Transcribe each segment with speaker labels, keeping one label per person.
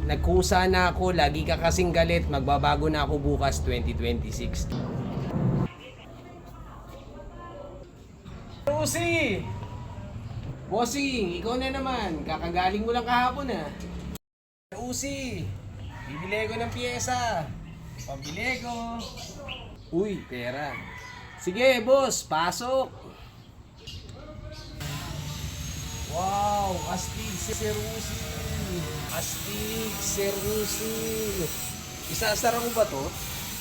Speaker 1: nagkusa na ako, lagi ka kasing galit, magbabago na ako bukas 2026. Lucy! Bossing, ikaw na naman. Kakagaling mo lang kahapon ah. Usi, bibili ko ng pyesa. Pabili ko. Uy, pera. Sige, boss, pasok. Wow, astig Sir Usi. Astig Sir Usi. Isasara ko ba to?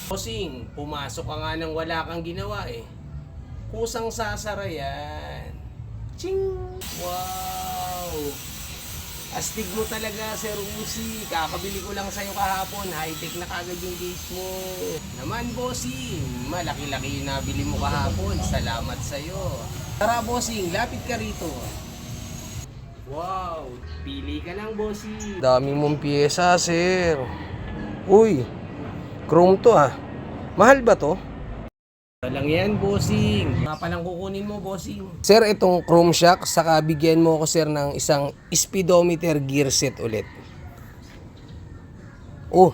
Speaker 1: Bossing, pumasok ka nga nang wala kang ginawa eh. Kusang sasara yan. Ching! Wow! Astig mo talaga, Sir Uzi. Kakabili ko lang sa'yo kahapon. High-tech na kagad yung gate mo. Naman, bossing. Malaki-laki yung nabili mo kahapon. Salamat sa'yo. Tara, bossing. Lapit ka rito. Wow! Pili ka lang, bossing. Dami mong pyesa, sir. Uy! Chrome to ah. Mahal ba to? Lang yan, bossing. Nga palang kukunin mo, bossing. Sir, itong chrome shock, saka bigyan mo ako, sir, ng isang speedometer gear set ulit. Oh,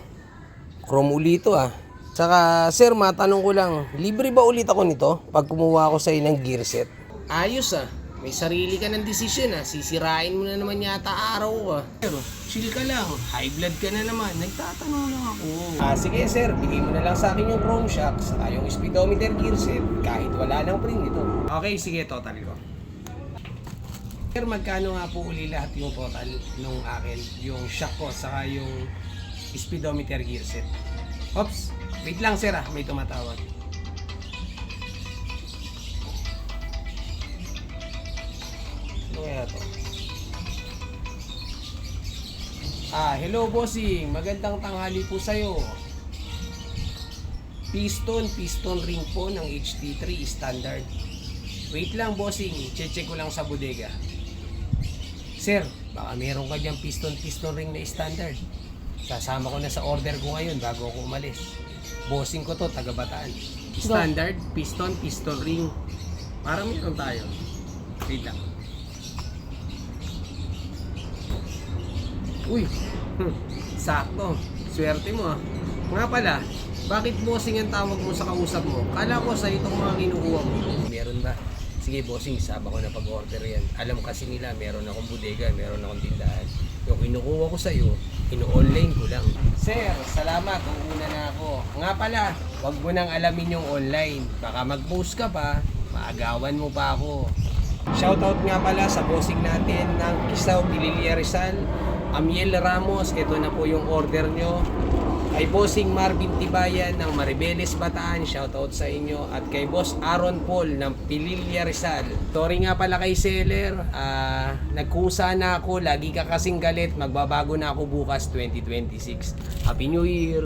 Speaker 1: chrome ulit to ah. Saka, sir, matanong ko lang, libre ba ulit ako nito pag kumuha ako sa ng gear set? Ayos ah. May sarili ka ng desisyon ah. Sisirain mo na naman yata araw ah. Pero, chill ka lang. High blood ka na naman. Nagtatanong lang ako. Sige sir, bigay mo na lang sa akin yung chrome shock saka yung speedometer gear set kahit wala nang print ito. Okay, sige, total ko. Sir, magkano nga po uli lahat yung total nung akin? Yung shock ko saka yung speedometer gear set. Oops, wait lang sir ah. May tumatawag. Kaya to. Hello bossing. Magandang tanghali po sa'yo. Piston ring po ng HT3 standard. Wait lang bossing, check ko lang sa bodega. Sir, baka meron ka diyang piston ring na standard. Sasama ko na sa order ko ngayon bago ako umalis. Bossing ko to, taga Bataan. Standard, piston ring. Parang meron tayo. Wait lang. Uy, sakto. Swerte mo ah. Nga pala, bakit bossing ang tawag mo sa kausap mo? Kala ko sa itong mga kinukuha mo. Meron ba? Sige bossing, saba ko na pag-order yan. Alam kasi nila, meron akong bodega, meron akong tindahan. Yung kinukuha ko sa'yo, ino-online ko lang. Sir, salamat. Uuna na ako. Nga pala, wag mo nang alamin yung online. Baka mag-post ka pa, maagawan mo pa ako. Shoutout nga pala sa bossing natin ng Kisaw, Pililya Rizal, Amiel Ramos. Ito na po yung order nyo. Kay Bossing Marvin Tibayan ng Maribeles Bataan, shoutout sa inyo. At kay Boss Aaron Paul ng Pililya Rizal. Sorry nga pala kay seller, nagkusa na ako, lagi ka kasing galit, magbabago na ako bukas 2026. Happy New Year!